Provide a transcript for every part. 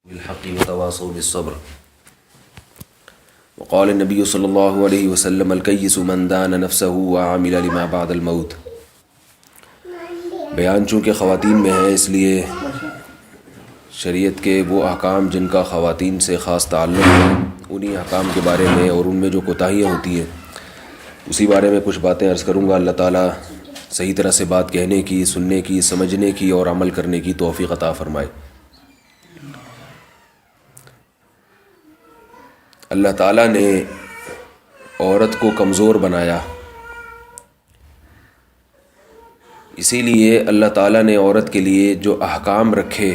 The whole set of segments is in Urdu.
بالحق وتواصوا بالصبر وقال النبي صلی اللہ علیہ وسلم الکیس من دان نفسه وعمل لما بعد الموت۔ بیان چونکہ خواتین میں ہے اس لیے شریعت کے وہ احکام جن کا خواتین سے خاص تعلق ہے انہی احکام کے بارے میں اور ان میں جو کوتاہیاں ہوتی ہیں اسی بارے میں کچھ باتیں عرض کروں گا۔ اللہ تعالیٰ صحیح طرح سے بات کہنے کی، سننے کی، سمجھنے کی اور عمل کرنے کی توفیق عطا فرمائے۔ اللہ تعالیٰ نے عورت کو کمزور بنایا، اسی لیے اللہ تعالیٰ نے عورت کے لیے جو احکام رکھے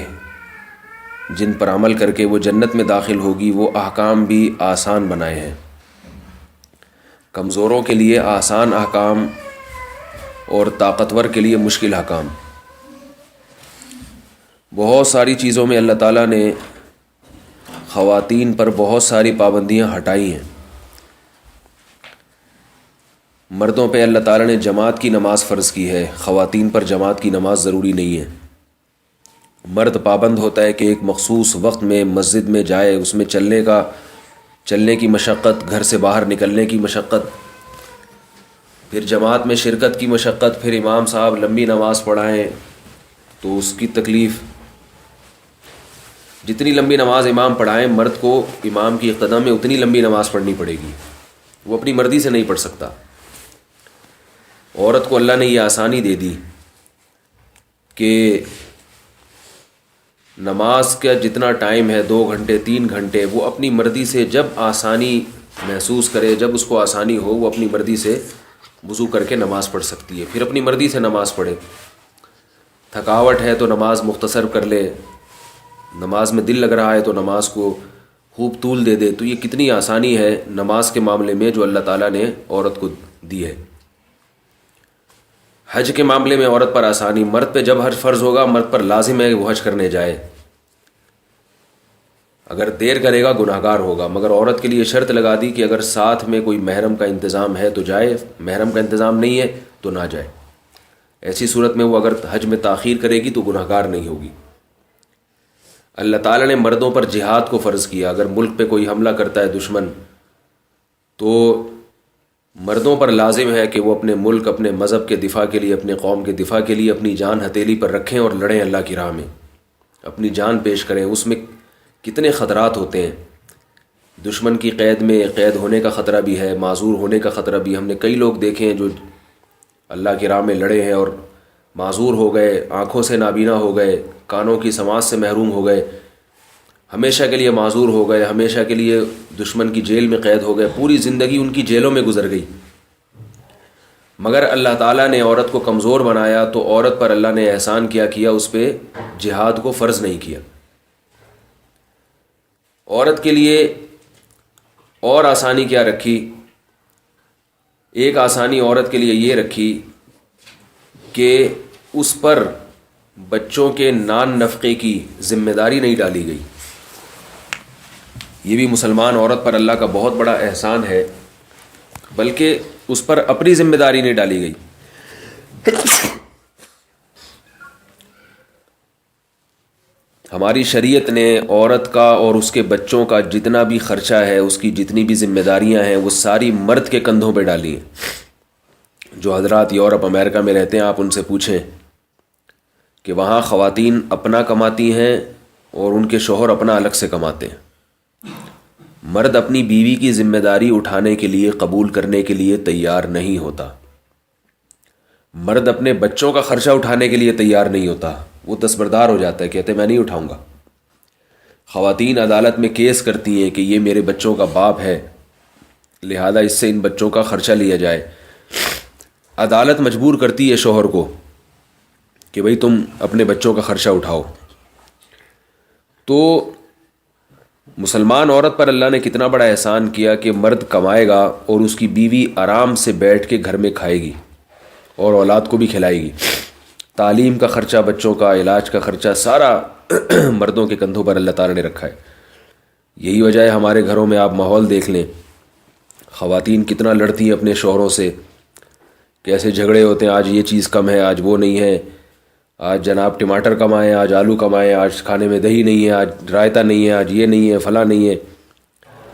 جن پر عمل کر کے وہ جنت میں داخل ہوگی وہ احکام بھی آسان بنائے ہیں۔ کمزوروں کے لیے آسان احکام اور طاقتور کے لیے مشکل احکام۔ بہت ساری چیزوں میں اللہ تعالیٰ نے خواتین پر بہت ساری پابندیاں ہٹائی ہیں۔ مردوں پہ اللہ تعالیٰ نے جماعت کی نماز فرض کی ہے، خواتین پر جماعت کی نماز ضروری نہیں ہے۔ مرد پابند ہوتا ہے کہ ایک مخصوص وقت میں مسجد میں جائے، اس میں چلنے کی مشقت، گھر سے باہر نکلنے کی مشقت، پھر جماعت میں شرکت کی مشقت، پھر امام صاحب لمبی نماز پڑھائیں تو اس کی تکلیف۔ جتنی لمبی نماز امام پڑھائیں مرد کو امام کی اقتداء میں اتنی لمبی نماز پڑھنی پڑے گی، وہ اپنی مرضی سے نہیں پڑھ سکتا۔ عورت کو اللہ نے یہ آسانی دے دی کہ نماز کا جتنا ٹائم ہے 2 گھنٹے 3 گھنٹے وہ اپنی مرضی سے جب آسانی محسوس کرے، جب اس کو آسانی ہو وہ اپنی مرضی سے وضو کر کے نماز پڑھ سکتی ہے، پھر اپنی مرضی سے نماز پڑھے۔ تھکاوٹ ہے تو نماز مختصر کر لے، نماز میں دل لگ رہا ہے تو نماز کو خوب طول دے دے۔ تو یہ کتنی آسانی ہے نماز کے معاملے میں جو اللہ تعالیٰ نے عورت کو دی ہے۔ حج کے معاملے میں عورت پر آسانی، مرد پہ جب حج فرض ہوگا مرد پر لازم ہے کہ وہ حج کرنے جائے، اگر دیر کرے گا گناہ گار ہوگا، مگر عورت کے لیے شرط لگا دی کہ اگر ساتھ میں کوئی محرم کا انتظام ہے تو جائے، محرم کا انتظام نہیں ہے تو نہ جائے۔ ایسی صورت میں وہ اگر حج میں تاخیر کرے گی تو گناہ گار نہیں ہوگی۔ اللہ تعالیٰ نے مردوں پر جہاد کو فرض کیا، اگر ملک پہ کوئی حملہ کرتا ہے دشمن تو مردوں پر لازم ہے کہ وہ اپنے ملک، اپنے مذہب کے دفاع کے لیے، اپنے قوم کے دفاع کے لیے اپنی جان ہتھیلی پر رکھیں اور لڑیں، اللہ کی راہ میں اپنی جان پیش کریں۔ اس میں کتنے خطرات ہوتے ہیں، دشمن کی قید میں قید ہونے کا خطرہ بھی ہے، معذور ہونے کا خطرہ بھی۔ ہم نے کئی لوگ دیکھے ہیں جو اللہ کی راہ میں لڑے ہیں اور معذور ہو گئے، آنکھوں سے نابینا ہو گئے، کانوں کی سماعت سے محروم ہو گئے، ہمیشہ کے لیے معذور ہو گئے، ہمیشہ کے لیے دشمن کی جیل میں قید ہو گئے، پوری زندگی ان کی جیلوں میں گزر گئی۔ مگر اللہ تعالیٰ نے عورت کو کمزور بنایا تو عورت پر اللہ نے احسان کیا اس پہ جہاد کو فرض نہیں کیا۔ عورت کے لیے اور آسانی کیا رکھی؟ ایک آسانی عورت کے لیے یہ رکھی کہ اس پر بچوں کے نان نفقے کی ذمہ داری نہیں ڈالی گئی۔ یہ بھی مسلمان عورت پر اللہ کا بہت بڑا احسان ہے، بلکہ اس پر اپنی ذمہ داری نہیں ڈالی گئی۔ ہماری شریعت نے عورت کا اور اس کے بچوں کا جتنا بھی خرچہ ہے، اس کی جتنی بھی ذمہ داریاں ہیں وہ ساری مرد کے کندھوں پہ ڈالی ہیں۔ جو حضرات یورپ امریکہ میں رہتے ہیں آپ ان سے پوچھیں کہ وہاں خواتین اپنا کماتی ہیں اور ان کے شوہر اپنا الگ سے کماتے ہیں۔ مرد اپنی بیوی کی ذمہ داری اٹھانے کے لیے، قبول کرنے کے لیے تیار نہیں ہوتا۔ مرد اپنے بچوں کا خرچہ اٹھانے کے لیے تیار نہیں ہوتا، وہ دستبردار ہو جاتا ہے، کہتے میں نہیں اٹھاؤں گا۔ خواتین عدالت میں کیس کرتی ہیں کہ یہ میرے بچوں کا باپ ہے لہذا اس سے ان بچوں کا خرچہ لیا جائے۔ عدالت مجبور کرتی ہے شوہر کو کہ بھئی تم اپنے بچوں کا خرچہ اٹھاؤ۔ تو مسلمان عورت پر اللہ نے کتنا بڑا احسان کیا کہ مرد کمائے گا اور اس کی بیوی آرام سے بیٹھ کے گھر میں کھائے گی اور اولاد کو بھی کھلائے گی۔ تعلیم کا خرچہ، بچوں کا علاج کا خرچہ سارا مردوں کے کندھوں پر اللہ تعالیٰ نے رکھا ہے۔ یہی وجہ ہے ہمارے گھروں میں آپ ماحول دیکھ لیں، خواتین کتنا لڑتی ہیں اپنے شوہروں سے، کیسے جھگڑے ہوتے ہیں، آج یہ چیز کم ہے، آج وہ نہیں ہے، آج جناب ٹماٹر کم آئے، آج آلو کم آئے، آج کھانے میں دہی نہیں ہے، آج رائتا نہیں ہے، آج یہ نہیں ہے، فلاں نہیں ہے،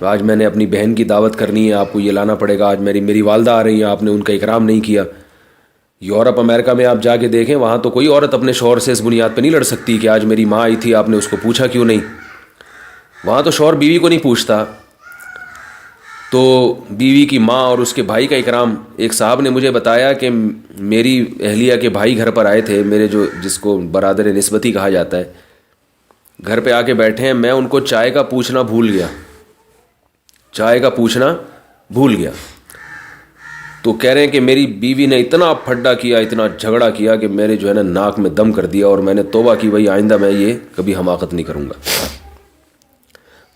آج میں نے اپنی بہن کی دعوت کرنی ہے، آپ کو یہ لانا پڑے گا، آج میری والدہ آ رہی ہیں، آپ نے ان کا اکرام نہیں کیا۔ یورپ امریکہ میں آپ جا کے دیکھیں، وہاں تو کوئی عورت اپنے شوہر سے اس بنیاد پہ نہیں لڑ سکتی کہ آج میری ماں آئی تھی، آپ نے اس کو پوچھا کیوں نہیں۔ وہاں تو شوہر بیوی کو نہیں پوچھتا، تو بیوی کی ماں اور اس کے بھائی کا اکرام۔ ایک صاحب نے مجھے بتایا کہ میری اہلیہ کے بھائی گھر پر آئے تھے، میرے جس کو برادر نسبتی کہا جاتا ہے، گھر پہ آ کے بیٹھے ہیں، میں ان کو چائے کا پوچھنا بھول گیا، تو کہہ رہے ہیں کہ میری بیوی نے اتنا پھڈا کیا، اتنا جھگڑا کیا کہ میرے جو ہے نا ناک میں دم کر دیا، اور میں نے توبہ کی بھائی آئندہ میں یہ کبھی حماقت نہیں کروں گا۔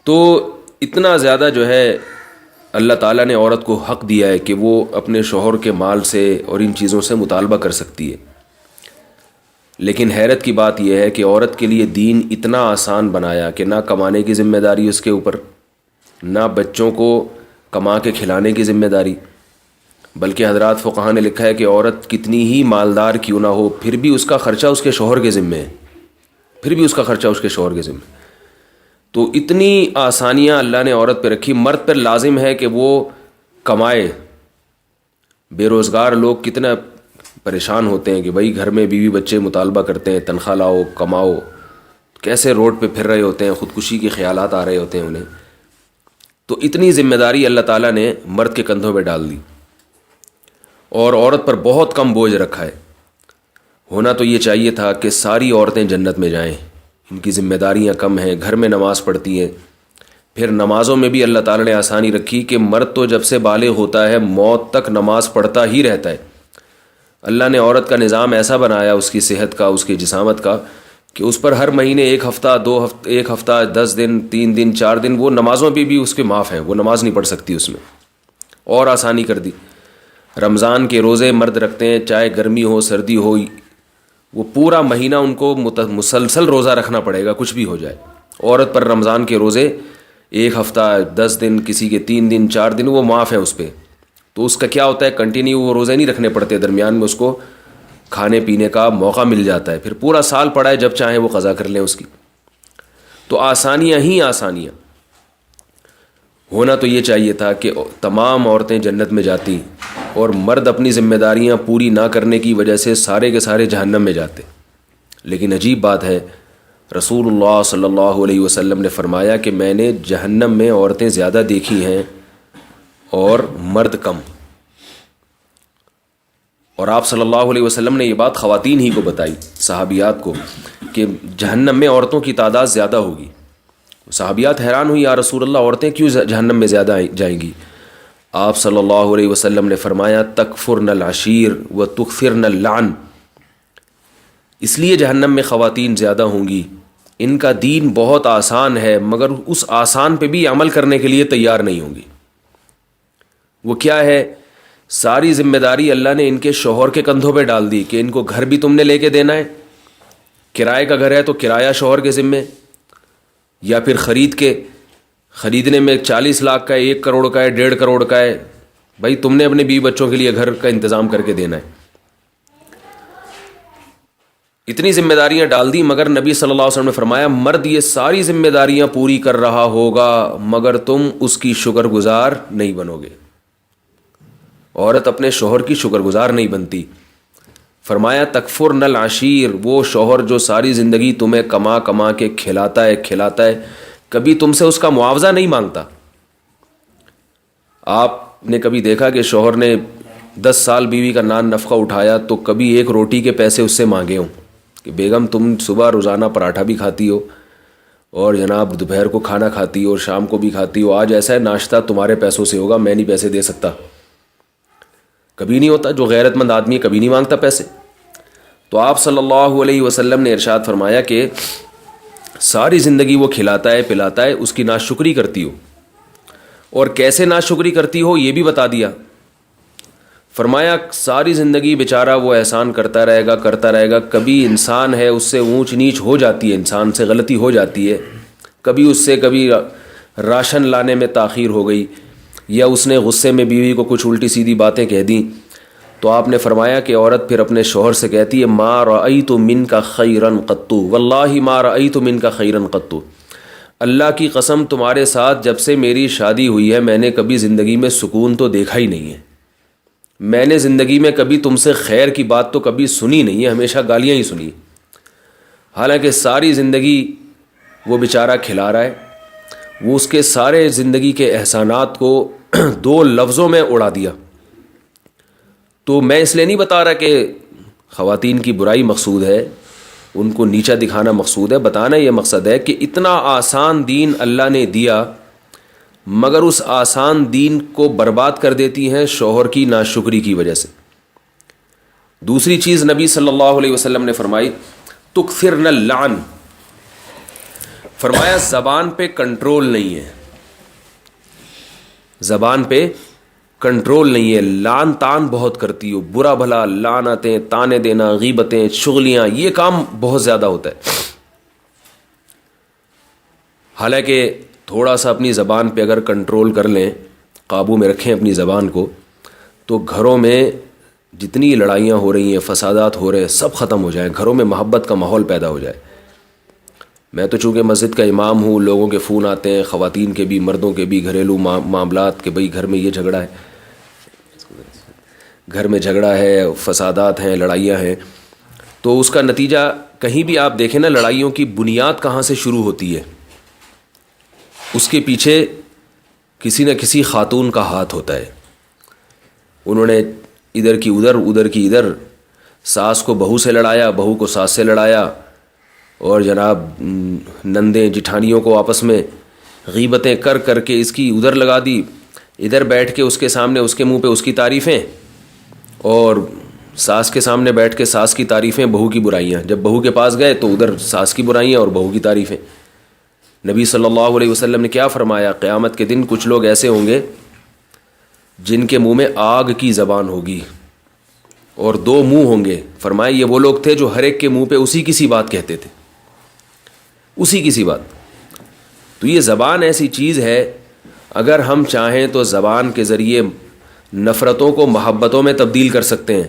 تو اتنا زیادہ جو ہے اللہ تعالیٰ نے عورت کو حق دیا ہے کہ وہ اپنے شوہر کے مال سے اور ان چیزوں سے مطالبہ کر سکتی ہے۔ لیکن حیرت کی بات یہ ہے کہ عورت کے لیے دین اتنا آسان بنایا کہ نہ کمانے کی ذمہ داری اس کے اوپر، نہ بچوں کو کما کے کھلانے کی ذمہ داری، بلکہ حضرات فقہاء نے لکھا ہے کہ عورت کتنی ہی مالدار کیوں نہ ہو، پھر بھی اس کا خرچہ اس کے شوہر کے ذمہ ہے، تو اتنی آسانیاں اللہ نے عورت پہ رکھی۔ مرد پر لازم ہے کہ وہ کمائے۔ بے روزگار لوگ کتنا پریشان ہوتے ہیں کہ بھائی گھر میں بیوی بچے مطالبہ کرتے ہیں تنخواہ لاؤ، کماؤ، کیسے روڈ پہ پھر رہے ہوتے ہیں، خودکشی کے خیالات آ رہے ہوتے ہیں انہیں۔ تو اتنی ذمہ داری اللہ تعالیٰ نے مرد کے کندھوں پہ ڈال دی، اور عورت پر بہت کم بوجھ رکھا ہے۔ ہونا تو یہ چاہیے تھا کہ ساری عورتیں جنت میں جائیں، ان کی ذمہ داریاں کم ہیں، گھر میں نماز پڑھتی ہیں۔ پھر نمازوں میں بھی اللہ تعالیٰ نے آسانی رکھی کہ مرد تو جب سے بالغ ہوتا ہے موت تک نماز پڑھتا ہی رہتا ہے۔ اللہ نے عورت کا نظام ایسا بنایا، اس کی صحت کا، اس کی جسامت کا، کہ اس پر ہر مہینے ایک ہفتہ 10 دن 3 دن 4 دن وہ نمازوں پہ بھی اس کے معاف ہیں، وہ نماز نہیں پڑھ سکتی اس میں، اور آسانی کر دی۔ رمضان کے روزے مرد رکھتے ہیں، چاہے گرمی ہو سردی ہو، وہ پورا مہینہ ان کو مسلسل روزہ رکھنا پڑے گا، کچھ بھی ہو جائے۔ عورت پر رمضان کے روزے 1 ہفتہ 10 دن، کسی کے 3 دن 4 دن وہ معاف ہیں اس پہ، تو اس کا کیا ہوتا ہے، کنٹینیو وہ روزے نہیں رکھنے پڑتے، درمیان میں اس کو کھانے پینے کا موقع مل جاتا ہے، پھر پورا سال پڑا ہے، جب چاہیں وہ قضا کر لیں اس کی۔ تو آسانیاں ہی آسانیاں۔ ہونا تو یہ چاہیے تھا کہ تمام عورتیں جنت میں جاتی، اور مرد اپنی ذمہ داریاں پوری نہ کرنے کی وجہ سے سارے کے سارے جہنم میں جاتے۔ لیکن عجیب بات ہے، رسول اللہ صلی اللہ علیہ وسلم نے فرمایا کہ میں نے جہنم میں عورتیں زیادہ دیکھی ہیں اور مرد کم۔ اور آپ صلی اللہ علیہ وسلم نے یہ بات خواتین ہی کو بتائی، صحابیات کو، کہ جہنم میں عورتوں کی تعداد زیادہ ہوگی۔ صحابیات حیران ہوئی، یا رسول اللہ عورتیں کیوں جہنم میں زیادہ جائیں گی؟ آپ صلی اللہ علیہ وسلم نے فرمایا تکفرن العشیر و تکثرن اللعن، اس لیے جہنم میں خواتین زیادہ ہوں گی، ان کا دین بہت آسان ہے، مگر اس آسان پہ بھی عمل کرنے کے لیے تیار نہیں ہوں گی۔ وہ کیا ہے؟ ساری ذمہ داری اللہ نے ان کے شوہر کے کندھوں پہ ڈال دی کہ ان کو گھر بھی تم نے لے کے دینا ہے، کرائے کا گھر ہے تو کرایہ شوہر کے ذمے، یا پھر خریدنے میں 40 لاکھ کا ہے، 1 کروڑ کا ہے، 1.5 کروڑ کا ہے، بھائی تم نے اپنے بیوی بچوں کے لیے گھر کا انتظام کر کے دینا ہے۔ اتنی ذمہ داریاں ڈال دی، مگر نبی صلی اللہ علیہ وسلم نے فرمایا مرد یہ ساری ذمہ داریاں پوری کر رہا ہوگا مگر تم اس کی شکر گزار نہیں بنو گے۔ عورت اپنے شوہر کی شکر گزار نہیں بنتی۔ فرمایا تکفرن العشیر، وہ شوہر جو ساری زندگی تمہیں کما کما کے کھلاتا ہے، کبھی تم سے اس کا معاوضہ نہیں مانگتا۔ آپ نے کبھی دیکھا کہ شوہر نے 10 سال بیوی کا نان نفقہ اٹھایا تو کبھی 1 روٹی کے پیسے اس سے مانگے ہوں کہ بیگم تم صبح روزانہ پراٹھا بھی کھاتی ہو، اور جناب دوپہر کو کھانا کھاتی ہو اور شام کو بھی کھاتی ہو، آج ایسا ہے ناشتہ تمہارے پیسوں سے ہوگا، میں نہیں پیسے دے سکتا؟ کبھی نہیں ہوتا۔ جو غیرت مند آدمی ہے کبھی نہیں مانگتا پیسے۔ تو آپ صلی اللہ علیہ وسلم نے ارشاد فرمایا کہ ساری زندگی وہ کھلاتا ہے پلاتا ہے، اس کی ناشکری کرتی ہو، اور کیسے ناشکری کرتی ہو یہ بھی بتا دیا۔ فرمایا ساری زندگی بیچارہ وہ احسان کرتا رہے گا، کبھی انسان ہے اس سے اونچ نیچ ہو جاتی ہے، انسان سے غلطی ہو جاتی ہے، کبھی راشن لانے میں تاخیر ہو گئی، یا اس نے غصے میں بیوی کو کچھ الٹی سیدھی باتیں کہہ دیں، تو آپ نے فرمایا کہ عورت پھر اپنے شوہر سے کہتی ہے ما رأیت منک خیرا قط، واللہ ما رأیت منک خیرا قط، اللہ کی قسم تمہارے ساتھ جب سے میری شادی ہوئی ہے میں نے کبھی زندگی میں سکون تو دیکھا ہی نہیں ہے، میں نے زندگی میں کبھی تم سے خیر کی بات تو کبھی سنی نہیں ہے، ہمیشہ گالیاں ہی سنی۔ حالانکہ ساری زندگی وہ بیچارہ کھلا رہا ہے، وہ اس کے سارے زندگی کے احسانات کو 2 لفظوں میں اڑا دیا۔ تو میں اس لیے نہیں بتا رہا کہ خواتین کی برائی مقصود ہے، ان کو نیچا دکھانا مقصود ہے، بتانا یہ مقصد ہے کہ اتنا آسان دین اللہ نے دیا مگر اس آسان دین کو برباد کر دیتی ہیں شوہر کی ناشکری کی وجہ سے۔ دوسری چیز نبی صلی اللہ علیہ وسلم نے فرمائی تکثرن اللعن، فرمایا زبان پہ کنٹرول نہیں ہے، زبان پہ کنٹرول نہیں ہے، لعن تان بہت کرتی ہو، برا بھلا لعنتیں، تانے دینا، غیبتیں، چغلیاں، یہ کام بہت زیادہ ہوتا ہے۔ حالانکہ تھوڑا سا اپنی زبان پہ اگر کنٹرول کر لیں، قابو میں رکھیں اپنی زبان کو، تو گھروں میں جتنی لڑائیاں ہو رہی ہیں، فسادات ہو رہے ہیں، سب ختم ہو جائیں، گھروں میں محبت کا ماحول پیدا ہو جائے۔ میں تو چونکہ مسجد کا امام ہوں، لوگوں کے فون آتے ہیں، خواتین کے بھی مردوں کے بھی، گھریلو معاملات کہ بھئی گھر میں یہ جھگڑا ہے، گھر میں جھگڑا ہے، فسادات ہیں، لڑائیاں ہیں، تو اس کا نتیجہ کہیں بھی آپ دیکھیں نا، لڑائیوں کی بنیاد کہاں سے شروع ہوتی ہے، اس کے پیچھے کسی نہ کسی خاتون کا ہاتھ ہوتا ہے۔ انہوں نے ادھر کی ادھر، ادھر کی ادھر، ساس کو بہو سے لڑایا، بہو کو ساس سے لڑایا، اور جناب نندیں جٹھانیوں کو آپس میں غیبتیں کر کر کے اس کی ادھر لگا دی، ادھر بیٹھ کے اس کے سامنے اس کے منہ پہ اس کی تعریفیں، اور ساس کے سامنے بیٹھ کے ساس کی تعریفیں، بہو کی برائیاں، جب بہو کے پاس گئے تو ادھر ساس کی برائیاں اور بہو کی تعریفیں۔ نبی صلی اللہ علیہ وسلم نے کیا فرمایا؟ قیامت کے دن کچھ لوگ ایسے ہوں گے جن کے منہ میں آگ کی زبان ہوگی اور 2 منہ ہوں گے۔ فرمایا یہ وہ لوگ تھے جو ہر ایک کے منہ پہ اسی کسی بات کہتے تھے، اسی کسی بات۔ تو یہ زبان ایسی چیز ہے، اگر ہم چاہیں تو زبان کے ذریعے نفرتوں کو محبتوں میں تبدیل کر سکتے ہیں،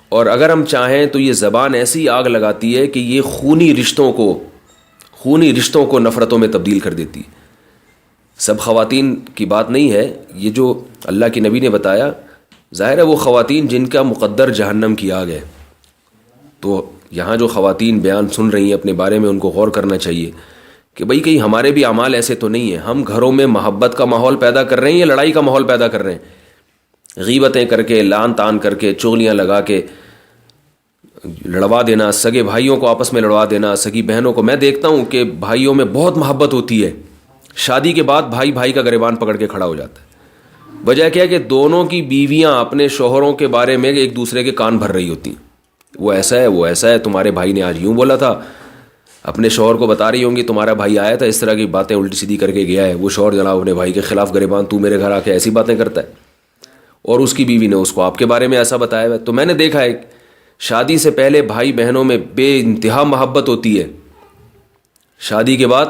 اور اگر ہم چاہیں تو یہ زبان ایسی آگ لگاتی ہے کہ یہ خونی رشتوں کو نفرتوں میں تبدیل کر دیتی ہے۔ سب خواتین کی بات نہیں ہے، یہ جو اللہ کے نبی نے بتایا، ظاہر ہے وہ خواتین جن کا مقدر جہنم کی آگ ہے۔ تو یہاں جو خواتین بیان سن رہی ہیں اپنے بارے میں، ان کو غور کرنا چاہیے کہ بھئی کہیں ہمارے بھی اعمال ایسے تو نہیں ہیں، ہم گھروں میں محبت کا ماحول پیدا کر رہے ہیں یا لڑائی کا ماحول پیدا کر رہے ہیں؟ غیبتیں کر کے، لعن تان کر کے، چغلیاں لگا کے لڑوا دینا، سگے بھائیوں کو آپس میں لڑوا دینا، سگی بہنوں کو۔ میں دیکھتا ہوں کہ بھائیوں میں بہت محبت ہوتی ہے، شادی کے بعد بھائی بھائی کا گریبان پکڑ کے کھڑا ہو جاتا ہے۔ وجہ کیا ہے کہ دونوں کی بیویاں اپنے شوہروں کے بارے میں ایک دوسرے کے کان بھر رہی ہوتی ہیں، وہ ایسا ہے، وہ ایسا ہے، تمہارے بھائی نے آج یوں بولا تھا، اپنے شوہر کو بتا رہی ہوں گی تمہارا بھائی آیا تھا، اس طرح کی باتیں الٹی سیدھی کر کے گیا ہے۔ وہ شوہر جناب اپنے بھائی کے خلاف گریبان، تو میرے گھر آ کے ایسی باتیں کرتا ہے، اور اس کی بیوی نے اس کو آپ کے بارے میں ایسا بتایا ہے۔ تو میں نے دیکھا ہے شادی سے پہلے بھائی بہنوں میں بے انتہا محبت ہوتی ہے، شادی کے بعد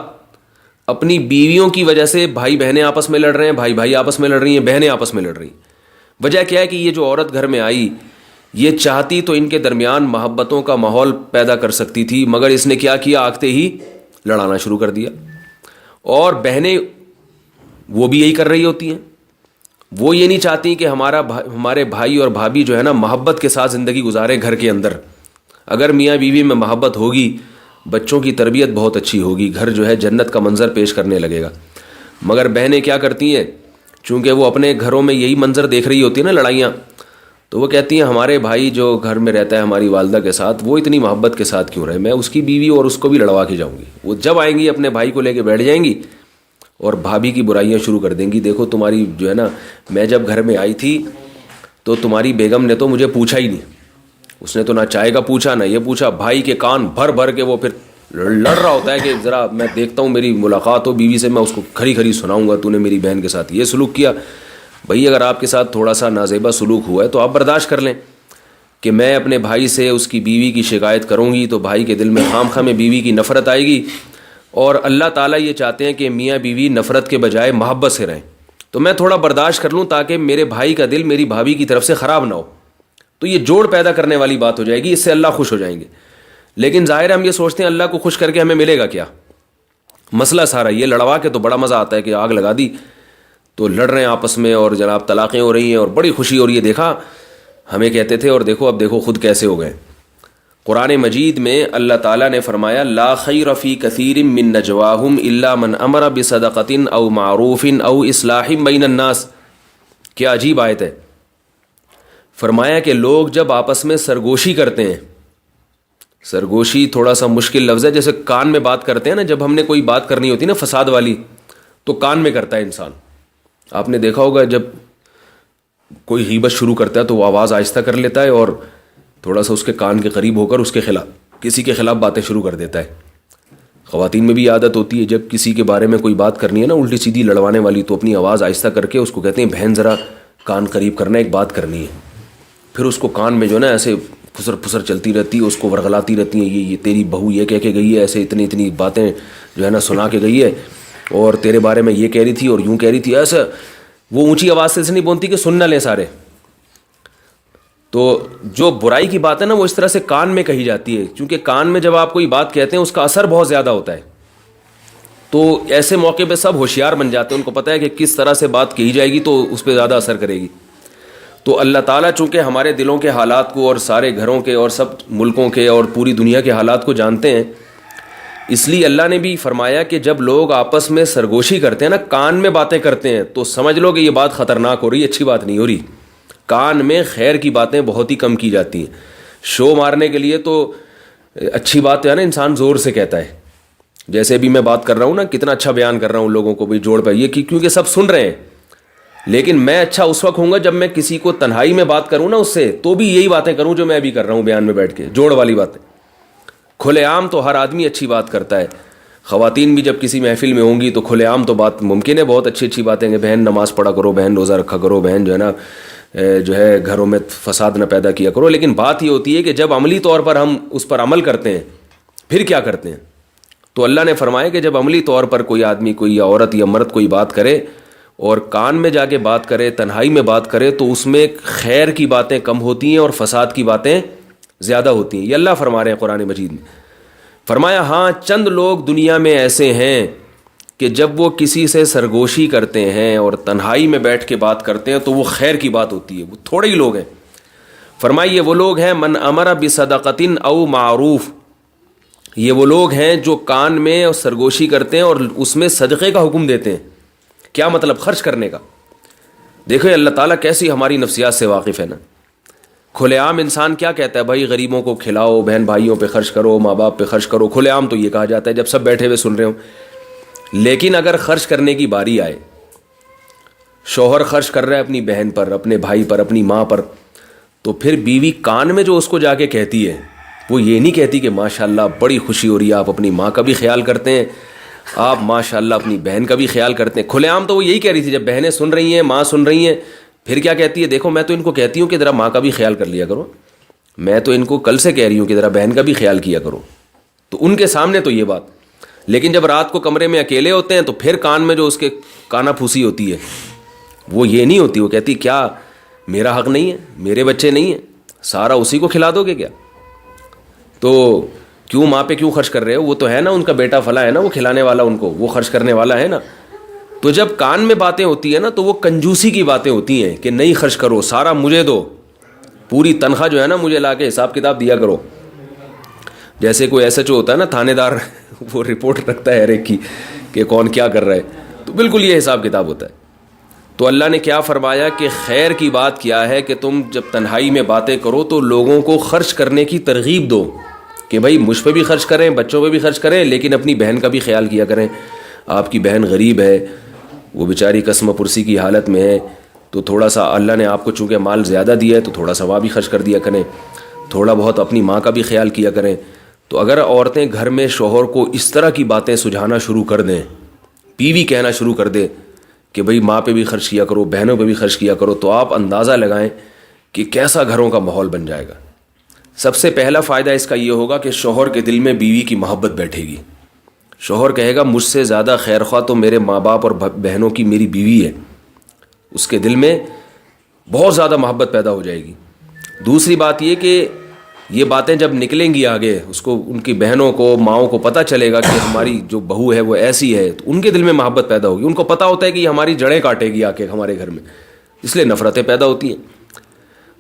اپنی بیویوں کی وجہ سے بھائی بہنیں آپس میں لڑ رہے ہیں، بھائی بھائی آپس میں لڑ رہی ہیں، بہنیں آپس میں لڑ رہی ہیں۔ وجہ کیا ہے کہ یہ جو عورت گھر میں آئی، یہ چاہتی تو ان کے درمیان محبتوں کا ماحول پیدا کر سکتی تھی، مگر اس نے کیا کیا؟ آگتے ہی لڑانا شروع کر دیا۔ اور بہنیں وہ بھی یہی کر رہی ہوتی ہیں، وہ یہ نہیں چاہتی کہ ہمارے بھائی اور بھابھی جو ہے نا محبت کے ساتھ زندگی گزارے گھر کے اندر۔ اگر میاں بیوی میں محبت ہوگی، بچوں کی تربیت بہت اچھی ہوگی، گھر جو ہے جنت کا منظر پیش کرنے لگے گا۔ مگر بہنیں کیا کرتی ہیں؟ چونکہ وہ اپنے گھروں میں یہی منظر دیکھ رہی ہوتی ہے نا، لڑائیاں، تو وہ کہتی ہیں ہمارے بھائی جو گھر میں رہتا ہے ہماری والدہ کے ساتھ، وہ اتنی محبت کے ساتھ کیوں رہے، میں اس کی بیوی اور اس کو بھی لڑوا کے جاؤں گی۔ وہ جب آئیں گی اپنے بھائی کو لے کے بیٹھ جائیں گی اور بھابھی کی برائیاں شروع کر دیں گی۔ دیکھو تمہاری جو ہے نا، میں جب گھر میں آئی تھی تو تمہاری بیگم نے تو مجھے پوچھا ہی نہیں، اس نے تو نہ چائے کا پوچھا نہ یہ پوچھا۔ بھائی کے کان بھر بھر کے وہ پھر لڑ رہا ہوتا ہے کہ ذرا میں دیکھتا ہوں، میری ملاقات ہو بیوی سے، میں اس کو کھری کھری سناؤں گا تو نے میری بہن کے ساتھ یہ سلوک کیا۔ بھئی اگر آپ کے ساتھ تھوڑا سا نازیبا سلوک ہوا ہے تو آپ برداشت کر لیں کہ میں اپنے بھائی سے اس کی بیوی کی شکایت کروں گی تو بھائی کے دل میں خام خواہ میں بیوی کی نفرت آئے گی، اور اللہ تعالیٰ یہ چاہتے ہیں کہ میاں بیوی نفرت کے بجائے محبت سے رہیں، تو میں تھوڑا برداشت کر لوں تاکہ میرے بھائی کا دل میری بھابھی کی طرف سے خراب نہ ہو۔ تو یہ جوڑ پیدا کرنے والی بات ہو جائے گی، اس سے اللہ خوش ہو جائیں گے. لیکن ظاہر ہم یہ سوچتے ہیں اللہ کو خوش کر کے ہمیں ملے گا کیا. مسئلہ سارا یہ لڑوا کے تو بڑا مزہ آتا ہے کہ آگ لگا دی تو لڑ رہے ہیں آپس میں اور جناب طلاقیں ہو رہی ہیں اور بڑی خوشی ہو رہی ہے. دیکھا ہمیں کہتے تھے اور دیکھو اب دیکھو خود کیسے ہو گئے. قرآن مجید میں اللہ تعالیٰ نے فرمایا لا خیر فی کثیر من نجواہم الا من امر بصدقۃ او معروف او اصلاح بین الناس. کیا عجیب آیت ہے. فرمایا کہ لوگ جب آپس میں سرگوشی کرتے ہیں، سرگوشی تھوڑا سا مشکل لفظ ہے، جیسے کان میں بات کرتے ہیں نا، جب ہم نے کوئی بات کرنی ہوتی ہے نا فساد والی تو کان میں کرتا ہے انسان. آپ نے دیکھا ہوگا جب کوئی غیبت شروع کرتا ہے تو وہ آواز آہستہ کر لیتا ہے اور تھوڑا سا اس کے کان کے قریب ہو کر اس کے خلاف کسی کے خلاف باتیں شروع کر دیتا ہے. خواتین میں بھی عادت ہوتی ہے جب کسی کے بارے میں کوئی بات کرنی ہے نا الٹی سیدھی لڑوانے والی تو اپنی آواز آہستہ کر کے اس کو کہتے ہیں بہن ذرا کان قریب کرنا، ایک بات کرنی ہے. پھر اس کو کان میں جو ہے نا ایسے پھسر پھسر چلتی رہتی ہے، اس کو ورغلاتی رہتی ہیں، یہ تیری بہو یہ کہہ کے گئی ہے، ایسے اتنی باتیں جو ہے نا سنا کے گئی ہے اور تیرے بارے میں یہ کہہ رہی تھی اور یوں کہہ رہی تھی. ایسا وہ اونچی آواز سے نہیں بولتی کہ سن نہ لیں سارے. تو جو برائی کی بات ہے نا وہ اس طرح سے کان میں کہی جاتی ہے، کیونکہ کان میں جب آپ کوئی بات کہتے ہیں اس کا اثر بہت زیادہ ہوتا ہے. تو ایسے موقع پہ سب ہوشیار بن جاتے ہیں، ان کو پتہ ہے کہ کس طرح سے بات کہی جائے گی تو اس پہ زیادہ اثر کرے گی. تو اللہ تعالیٰ چونکہ ہمارے دلوں کے حالات کو اور سارے گھروں کے اور سب ملکوں کے اور پوری دنیا کے حالات کو جانتے ہیں، اس لیے اللہ نے بھی فرمایا کہ جب لوگ آپس میں سرگوشی کرتے ہیں نا، کان میں باتیں کرتے ہیں، تو سمجھ لو کہ یہ بات خطرناک ہو رہی ہے، اچھی بات نہیں ہو رہی. کان میں خیر کی باتیں بہت ہی کم کی جاتی ہیں. شو مارنے کے لیے تو اچھی بات ہے نا انسان زور سے کہتا ہے. جیسے بھی میں بات کر رہا ہوں نا، کتنا اچھا بیان کر رہا ہوں لوگوں کو بھی جوڑ پہ یہ کیونکہ سب سن رہے ہیں. لیکن میں اچھا اس وقت ہوں گا جب میں کسی کو تنہائی میں بات کروں نا اس سے، تو بھی یہی باتیں کروں جو میں ابھی کر رہا ہوں بیان میں بیٹھ کے، جوڑ والی باتیں. کھلے عام تو ہر آدمی اچھی بات کرتا ہے. خواتین بھی جب کسی محفل میں ہوں گی تو کھلے عام تو بات ممکن ہے، بہت اچھی باتیں کہ بہن نماز پڑھا کرو، بہن روزہ رکھا کرو، بہن جو ہے نا جو ہے گھروں میں فساد نہ پیدا کیا کرو. لیکن بات یہ ہوتی ہے کہ جب عملی طور پر ہم اس پر عمل کرتے ہیں پھر کیا کرتے ہیں. تو اللہ نے فرمایا کہ جب عملی طور پر کوئی آدمی کوئی یا عورت یا مرد کوئی بات کرے اور کان میں جا کے بات کرے، تنہائی میں بات کرے، تو اس میں خیر کی باتیں کم ہوتی ہیں اور فساد کی باتیں زیادہ ہوتی ہیں. یہ اللہ فرما رہے ہیں قرآن مجید میں. فرمایا ہاں چند لوگ دنیا میں ایسے ہیں کہ جب وہ کسی سے سرگوشی کرتے ہیں اور تنہائی میں بیٹھ کے بات کرتے ہیں تو وہ خیر کی بات ہوتی ہے. وہ تھوڑے ہی لوگ ہیں. فرمائیے وہ لوگ ہیں من امر بصدقۃ او معروف. یہ وہ لوگ ہیں جو کان میں اور سرگوشی کرتے ہیں اور اس میں صدقے کا حکم دیتے ہیں. کیا مطلب؟ خرچ کرنے کا. دیکھیں اللہ تعالیٰ کیسی ہماری نفسیات سے واقف ہے نا. کھلے عام انسان کیا کہتا ہے؟ بھائی غریبوں کو کھلاؤ، بہن بھائیوں پہ خرچ کرو، ماں باپ پہ خرچ کرو. کھلے عام تو یہ کہا جاتا ہے جب سب بیٹھے ہوئے سن رہے ہوں. لیکن اگر خرچ کرنے کی باری آئے، شوہر خرچ کر رہا ہے اپنی بہن پر، اپنے بھائی پر، اپنی ماں پر، تو پھر بیوی کان میں جو اس کو جا کے کہتی ہے وہ یہ نہیں کہتی کہ ماشاءاللہ بڑی خوشی ہو رہی ہے، آپ اپنی ماں کا بھی خیال کرتے ہیں، آپ ماشاءاللہ اپنی بہن کا بھی خیال کرتے ہیں. کھلے عام تو وہ یہی کہہ رہی تھی. جب بہنیں سن رہی ہیں، ماں سن رہی ہیں، پھر کیا کہتی ہے؟ دیکھو میں تو ان کو کہتی ہوں کہ ذرا ماں کا بھی خیال کر لیا کرو، میں تو ان کو کل سے کہہ رہی ہوں کہ ذرا بہن کا بھی خیال کیا کرو. تو ان کے سامنے تو یہ بات. لیکن جب رات کو کمرے میں اکیلے ہوتے ہیں تو پھر کان میں جو اس کے کانا پھوسی ہوتی ہے وہ یہ نہیں ہوتی. وہ کہتی کیا میرا حق نہیں ہے، میرے بچے نہیں ہیں، سارا اسی کو کھلا دو گے کیا؟ تو کیوں ماں پہ کیوں خرچ کر رہے ہو؟ وہ تو ہے نا ان کا بیٹا فلاں ہے نا، وہ کھلانے والا، ان کو وہ خرچ کرنے والا ہے نا. تو جب کان میں باتیں ہوتی ہیں نا تو وہ کنجوسی کی باتیں ہوتی ہیں کہ نہیں خرچ کرو، سارا مجھے دو، پوری تنخواہ جو ہے نا مجھے لا کے حساب کتاب دیا کرو. جیسے کوئی ایسا جو ہوتا ہے نا تھانے دار وہ رپورٹ رکھتا ہے ہر ایک کی کہ کون کیا کر رہا ہے، تو بالکل یہ حساب کتاب ہوتا ہے. تو اللہ نے کیا فرمایا کہ خیر کی بات کیا ہے کہ تم جب تنہائی میں باتیں کرو تو لوگوں کو خرچ کرنے کی ترغیب دو کہ بھائی مجھ پہ بھی خرچ کریں، بچوں پہ بھی خرچ کریں، لیکن اپنی بہن کا بھی خیال کیا کریں. آپ کی بہن غریب ہے، وہ بیچاری قسم پرسی کی حالت میں ہے، تو تھوڑا سا اللہ نے آپ کو چونکہ مال زیادہ دیا ہے تو تھوڑا سا وہاں بھی خرچ کر دیا کریں، تھوڑا بہت اپنی ماں کا بھی خیال کیا کریں. تو اگر عورتیں گھر میں شوہر کو اس طرح کی باتیں سجھانا شروع کر دیں، بیوی کہنا شروع کر دے کہ بھئی ماں پہ بھی خرچ کیا کرو، بہنوں پہ بھی خرچ کیا کرو، تو آپ اندازہ لگائیں کہ کیسا گھروں کا ماحول بن جائے گا. سب سے پہلا فائدہ اس کا یہ ہوگا کہ شوہر کے دل میں بیوی کی محبت بیٹھے گی. شوہر کہے گا مجھ سے زیادہ خیر خواہ تو میرے ماں باپ اور بہنوں کی میری بیوی ہے. اس کے دل میں بہت زیادہ محبت پیدا ہو جائے گی. دوسری بات یہ کہ یہ باتیں جب نکلیں گی آگے، اس کو ان کی بہنوں کو ماؤں کو پتہ چلے گا کہ ہماری جو بہو ہے وہ ایسی ہے، تو ان کے دل میں محبت پیدا ہوگی. ان کو پتہ ہوتا ہے کہ یہ ہماری جڑیں کاٹے گی آ کے ہمارے گھر میں، اس لیے نفرتیں پیدا ہوتی ہیں.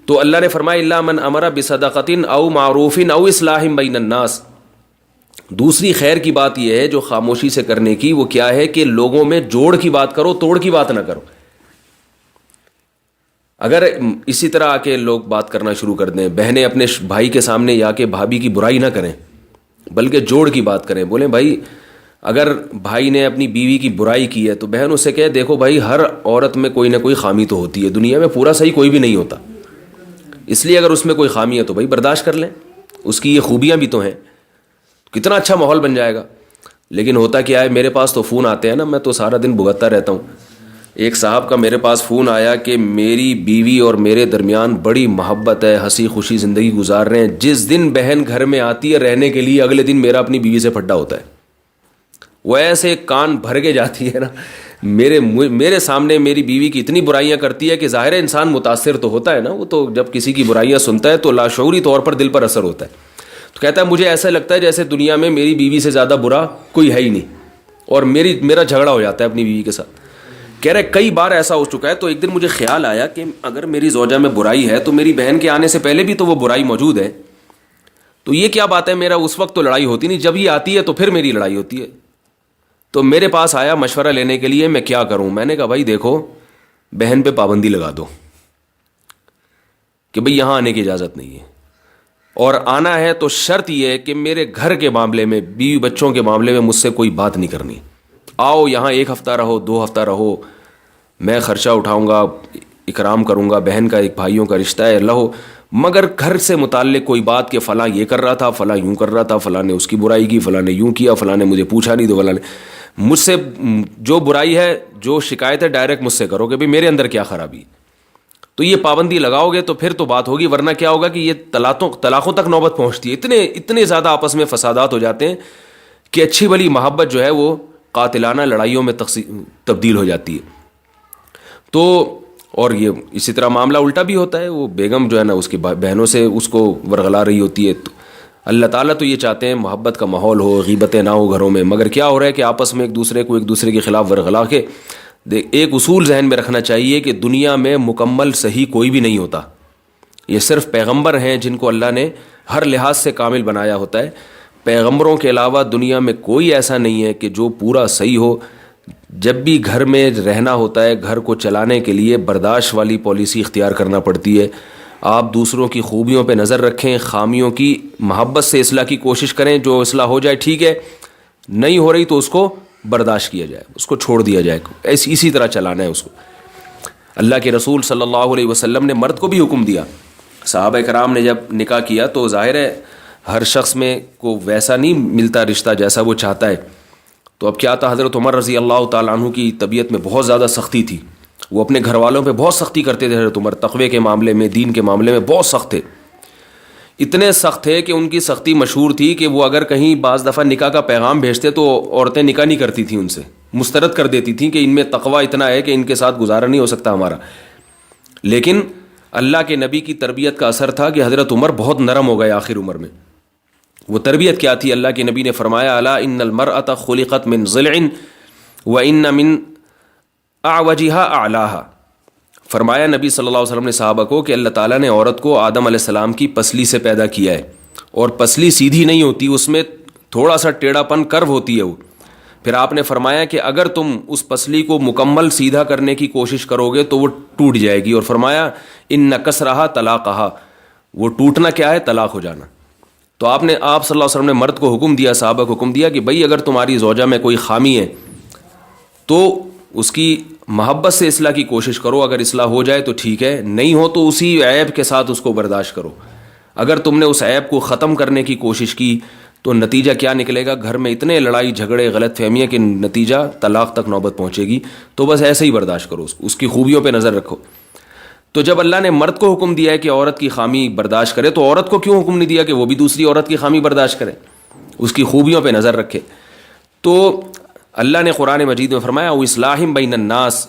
تو اللہ نے فرمایا الا من امر بصدقۃ او معروف او اصلاح بین الناس. دوسری خیر کی بات یہ ہے جو خاموشی سے کرنے کی، وہ کیا ہے کہ لوگوں میں جوڑ کی بات کرو، توڑ کی بات نہ کرو. اگر اسی طرح آ کے لوگ بات کرنا شروع کر دیں، بہنیں اپنے بھائی کے سامنے یا کہ بھابھی کی برائی نہ کریں بلکہ جوڑ کی بات کریں، بولیں بھائی اگر بھائی نے اپنی بیوی کی برائی کی ہے تو بہن اس سے کہے دیکھو بھائی ہر عورت میں کوئی نہ کوئی خامی تو ہوتی ہے، دنیا میں پورا صحیح کوئی بھی نہیں ہوتا، اس لیے اگر اس میں کوئی خامی ہے تو بھائی برداشت کر لیں، اس کی یہ خوبیاں بھی تو ہیں. کتنا اچھا ماحول بن جائے گا. لیکن ہوتا کیا ہے، میرے پاس تو فون آتے ہیں نا، میں تو سارا دن بھگتتا رہتا ہوں. ایک صاحب کا میرے پاس فون آیا کہ میری بیوی اور میرے درمیان بڑی محبت ہے، ہنسی خوشی زندگی گزار رہے ہیں، جس دن بہن گھر میں آتی ہے رہنے کے لیے اگلے دن میرا اپنی بیوی سے پھڈا ہوتا ہے. وہ ایسے کان بھر کے جاتی ہے نا، میرے سامنے میری بیوی کی اتنی برائیاں کرتی ہے کہ ظاہر ہے انسان متاثر تو ہوتا ہے نا، وہ تو جب کسی کی برائیاں سنتا ہے تو لاشعوری طور پر دل پر اثر ہوتا ہے. تو کہتا ہے مجھے ایسا لگتا ہے جیسے دنیا میں میری بیوی سے زیادہ برا کوئی ہے ہی نہیں، اور میرا جھگڑا ہو جاتا ہے اپنی بیوی کے ساتھ. کہہ رہے کئی بار ایسا ہو چکا ہے. تو ایک دن مجھے خیال آیا کہ اگر میری زوجہ میں برائی ہے تو میری بہن کے آنے سے پہلے بھی تو وہ برائی موجود ہے، تو یہ کیا بات ہے، میرا اس وقت تو لڑائی ہوتی نہیں، جب یہ آتی ہے تو پھر میری لڑائی ہوتی ہے. تو میرے پاس آیا مشورہ لینے کے لیے میں کیا کروں. میں نے کہا بھائی دیکھو بہن پہ پابندی لگا دو کہ بھئی یہاں آنے کی اجازت نہیں ہے، اور آنا ہے تو شرط یہ ہے کہ میرے گھر کے معاملے میں، بیوی بچوں کے معاملے میں مجھ سے کوئی بات نہیں کرنی. آؤ یہاں 1 ہفتہ رہو، 2 ہفتہ رہو، میں خرچہ اٹھاؤں گا، اکرام کروں گا، بہن کا ایک بھائیوں کا رشتہ ہے، رہو، مگر گھر سے متعلق کوئی بات کہ فلاں یہ کر رہا تھا، فلاں یوں کر رہا تھا، فلاں نے اس کی برائی کی، فلاں نے یوں کیا، فلاں نے مجھے پوچھا نہیں، تو فلاں نے مجھ سے جو برائی ہے، جو شکایت ہے ڈائریکٹ مجھ سے کرو کہ بھئی میرے اندر کیا خرابی. تو یہ پابندی لگاؤ گے تو پھر تو بات ہوگی، ورنہ کیا ہوگا کہ یہ طلاقوں تک نوبت پہنچتی ہے. اتنے زیادہ آپس میں فسادات ہو جاتے ہیں کہ اچھی بھلی محبت جو ہے وہ قاتلانہ لڑائیوں میں تبدیل ہو جاتی ہے. تو اور یہ اسی طرح معاملہ الٹا بھی ہوتا ہے، وہ بیگم جو ہے نا اس کی بہنوں سے اس کو ورغلا رہی ہوتی ہے. تو اللہ تعالیٰ تو یہ چاہتے ہیں محبت کا ماحول ہو، غیبتیں نہ ہو گھروں میں، مگر کیا ہو رہا ہے کہ آپس میں ایک دوسرے کے خلاف ورغلا کے. ایک اصول ذہن میں رکھنا چاہیے کہ دنیا میں مکمل صحیح کوئی بھی نہیں ہوتا، یہ صرف پیغمبر ہیں جن کو اللہ نے ہر لحاظ سے کامل بنایا ہوتا ہے. پیغمبروں کے علاوہ دنیا میں کوئی ایسا نہیں ہے کہ جو پورا صحیح ہو. جب بھی گھر میں رہنا ہوتا ہے، گھر کو چلانے کے لیے برداشت والی پالیسی اختیار کرنا پڑتی ہے. آپ دوسروں کی خوبیوں پہ نظر رکھیں، خامیوں کی محبت سے اصلاح کی کوشش کریں، جو اصلاح ہو جائے ٹھیک ہے، نہیں ہو رہی تو اس کو برداشت کیا جائے، اس کو چھوڑ دیا جائے، اسی طرح چلانا ہے اس کو. اللہ کے رسول صلی اللہ علیہ وسلم نے مرد کو بھی حکم دیا. صحابہ کرام نے جب نکاح کیا تو ظاہر ہے ہر شخص میں کو ویسا نہیں ملتا رشتہ جیسا وہ چاہتا ہے. تو اب کیا تھا، حضرت عمر رضی اللہ تعالیٰ عنہ کی طبیعت میں بہت زیادہ سختی تھی، وہ اپنے گھر والوں پہ بہت سختی کرتے تھے. حضرت عمر تقوی کے معاملے میں، دین کے معاملے میں بہت سخت تھے. اتنے سخت تھے کہ ان کی سختی مشہور تھی کہ وہ اگر کہیں بعض دفعہ نکاح کا پیغام بھیجتے تو عورتیں نکاح نہیں کرتی تھیں، ان سے مسترد کر دیتی تھیں کہ ان میں تقوی اتنا ہے کہ ان کے ساتھ گزارا نہیں ہو سکتا ہمارا. لیکن اللہ کے نبی کی تربیت کا اثر تھا کہ حضرت عمر بہت نرم ہو گئے آخر عمر میں. وہ تربیت کیا تھی؟ اللہ کے نبی نے فرمایا الا ان المرأة خلقت من ضلع وان من اعوجها اعلاها. فرمایا نبی صلی اللہ علیہ وسلم نے صحابہ کو کہ اللہ تعالیٰ نے عورت کو آدم علیہ السلام کی پسلی سے پیدا کیا ہے، اور پسلی سیدھی نہیں ہوتی، اس میں تھوڑا سا ٹیڑھا پن کرو ہوتی ہے وہ. پھر آپ نے فرمایا کہ اگر تم اس پسلی کو مکمل سیدھا کرنے کی کوشش کرو گے تو وہ ٹوٹ جائے گی. اور فرمایا ان کسرہا طلاقہا، وہ ٹوٹنا کیا ہے؟ طلاق ہو جانا. تو آپ صلی اللہ علیہ وسلم نے مرد کو حکم دیا، صحابہ کو حکم دیا کہ بھئی اگر تمہاری زوجہ میں کوئی خامی ہے تو اس کی محبت سے اصلاح کی کوشش کرو، اگر اصلاح ہو جائے تو ٹھیک ہے، نہیں ہو تو اسی عیب کے ساتھ اس کو برداشت کرو. اگر تم نے اس عیب کو ختم کرنے کی کوشش کی تو نتیجہ کیا نکلے گا؟ گھر میں اتنے لڑائی جھگڑے غلط فہمیاں کہ نتیجہ طلاق تک نوبت پہنچے گی. تو بس ایسے ہی برداشت کرو، اس کی خوبیوں پہ نظر رکھو. تو جب اللہ نے مرد کو حکم دیا ہے کہ عورت کی خامی برداشت کرے، تو عورت کو کیوں حکم نہیں دیا کہ وہ بھی دوسری عورت کی خامی برداشت کرے، اس کی خوبیوں پہ نظر رکھے؟ تو اللہ نے قرآن مجید میں فرمایا او اصلاح بین الناس،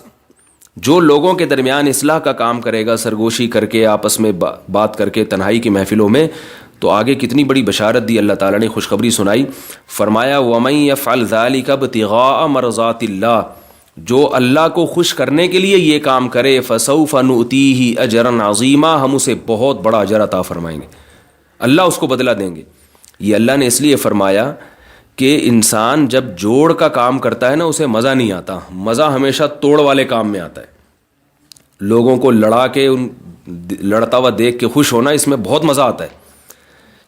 جو لوگوں کے درمیان اصلاح کا کام کرے گا، سرگوشی کر کے، آپس میں بات کر کے، تنہائی کی محفلوں میں، تو آگے کتنی بڑی بشارت دی اللہ تعالیٰ نے، خوشخبری سنائی. فرمایا وَمَن يَفْعَلْ ذَلِكَ ابْتِغَاءَ مَرْضَاتِ اللَّهِ، جو اللہ کو خوش کرنے کے لیے یہ کام کرے، فَسَوْفَ نُؤْتِيهِ أَجْرًا عَظِيمًا، ہم اسے بہت بڑا اجر عطا فرمائیں گے، اللہ اس کو بدلہ دیں گے. یہ اللہ نے اس لیے فرمایا کہ انسان جب جوڑ کا کام کرتا ہے نا، اسے مزہ نہیں آتا، مزہ ہمیشہ توڑ والے کام میں آتا ہے. لوگوں کو لڑا کے، لڑتا ہوا دیکھ کے خوش ہونا، اس میں بہت مزہ آتا ہے.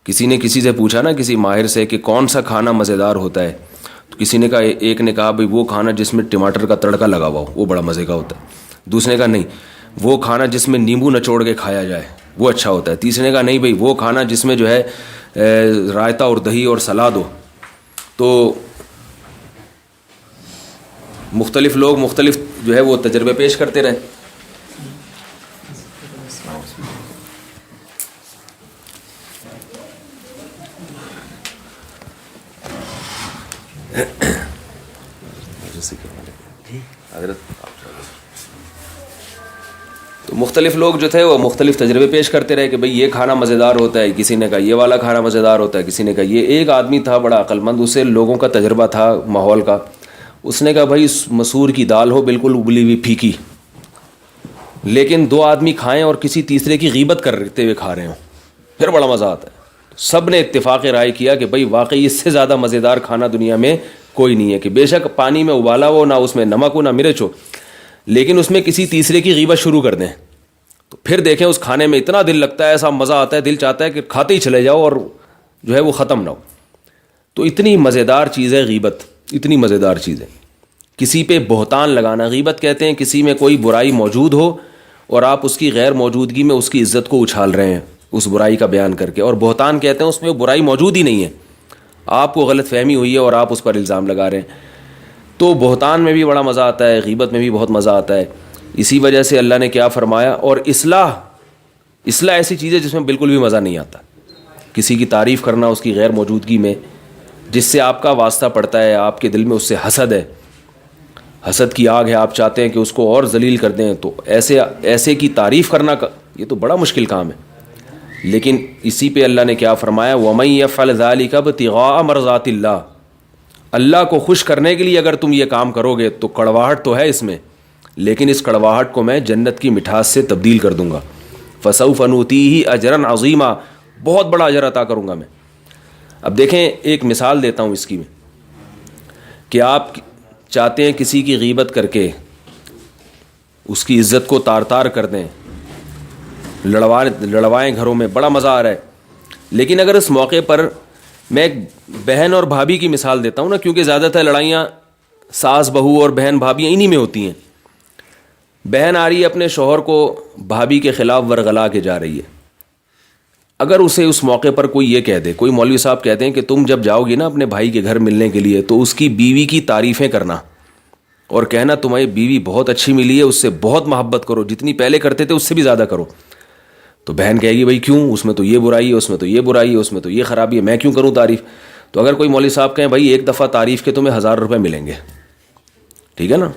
کسی نے کسی سے پوچھا نا، کسی ماہر سے، کہ کون سا کھانا مزیدار ہوتا ہے، تو کسی نے کہا، ایک نے کہا بھئی وہ کھانا جس میں ٹماٹر کا تڑکا لگا ہوا ہو، وہ بڑا مزے کا ہوتا ہے. دوسرے نے کہا نہیں، وہ کھانا جس میں نیمبو نچوڑ کے کھایا جائے وہ اچھا ہوتا ہے. تیسرے نے کہا نہیں بھئی، وہ کھانا جس میں جو ہے رائتا اور دہی اور سلاد ہو. تو مختلف لوگ مختلف جو ہے وہ تجربے پیش کرتے رہے. تو مختلف لوگ جو تھے وہ مختلف تجربے پیش کرتے رہے کہ بھئی یہ کھانا مزیدار ہوتا ہے، کسی نے کہا یہ والا کھانا مزیدار ہوتا ہے، کسی نے کہا یہ. ایک آدمی تھا بڑا عقل مند، اسے لوگوں کا تجربہ تھا ماحول کا، اس نے کہا بھائی مسور کی دال ہو بالکل ابلی ہوئی پھیکی، لیکن دو آدمی کھائیں اور کسی تیسرے کی غیبت کرتے ہوئے کھا رہے ہوں، پھر بڑا مزہ آتا ہے. سب نے اتفاق رائے کیا کہ بھئی واقعی اس سے زیادہ مزیدار کھانا دنیا میں کوئی نہیں ہے، کہ بے شک پانی میں ابالا ہو، نہ اس میں نمک ہو نہ مرچ ہو، لیکن اس میں کسی تیسرے کی غیبت شروع کر دیں تو پھر دیکھیں اس کھانے میں اتنا دل لگتا ہے، ایسا مزہ آتا ہے، دل چاہتا ہے کہ کھاتے ہی چلے جاؤ اور جو ہے وہ ختم نہ ہو. تو اتنی مزیدار چیز ہے غیبت، اتنی مزیدار چیز ہے. کسی پہ بہتان لگانا، غیبت کہتے ہیں کسی میں کوئی برائی موجود ہو اور آپ اس کی غیر موجودگی میں اس کی عزت کو اچھال رہے ہیں اس برائی کا بیان کر کے، اور بہتان کہتے ہیں اس میں وہ برائی موجود ہی نہیں ہے، آپ کو غلط فہمی ہوئی ہے اور آپ اس پر الزام لگا رہے ہیں. تو بہتان میں بھی بڑا مزہ آتا ہے، غیبت میں بھی بہت مزہ آتا ہے. اسی وجہ سے اللہ نے کیا فرمایا، اور اصلاح ایسی چیز ہے جس میں بالکل بھی مزہ نہیں آتا. کسی کی تعریف کرنا اس کی غیر موجودگی میں، جس سے آپ کا واسطہ پڑتا ہے، آپ کے دل میں اس سے حسد ہے، حسد کی آگ ہے، آپ چاہتے ہیں کہ اس کو اور ذلیل کر دیں، تو ایسے کی تعریف کرنا یہ تو بڑا مشکل کام ہے. لیکن اسی پہ اللہ نے کیا فرمایا، وَمَن يَفْعَلْ ذَلِكَ ابْتِغَاءَ مَرْضَاتِ اللَّهِ، اللہ کو خوش کرنے کے لیے اگر تم یہ کام کرو گے تو کڑواہٹ تو ہے اس میں، لیکن اس کڑواہٹ کو میں جنت کی مٹھاس سے تبدیل کر دوں گا. فَسَوْفَ نُؤْتِيهِ أَجْرًا عَظِيمًا، بہت بڑا اجر عطا کروں گا میں. اب دیکھیں ایک مثال دیتا ہوں اس کی میں، کہ آپ چاہتے ہیں کسی کی غیبت کر کے اس کی عزت کو تار تار کر دیں، لڑوائیں گھروں میں، بڑا مزہ آ رہا ہے. لیکن اگر اس موقع پر میں ایک بہن اور بھابھی کی مثال دیتا ہوں نا، کیونکہ زیادہ تر لڑائیاں ساس بہو اور بہن بھابیاں انہی میں ہوتی ہیں. بہن آ رہی ہے اپنے شوہر کو بھابھی کے خلاف ورغلا کے جا رہی ہے. اگر اسے اس موقع پر کوئی یہ کہہ دے، کوئی مولوی صاحب کہتے ہیں کہ تم جب جاؤ گی نا اپنے بھائی کے گھر ملنے کے لیے تو اس کی بیوی کی تعریفیں کرنا اور کہنا تمہاری بیوی بہت اچھی ملی ہے، اس سے بہت محبت کرو، جتنی پہلے کرتے تھے اس سے بھی زیادہ کرو. تو بہن کہے گی بھائی کیوں، اس میں تو یہ برائی ہے، اس میں تو یہ برائی ہے، اس میں تو یہ خرابی ہے، میں کیوں کروں تعریف. تو اگر کوئی مولوی صاحب کہیں بھائی ایک دفعہ تعریف کے تمہیں 1000 روپے ملیں گے، ٹھیک ہے نا،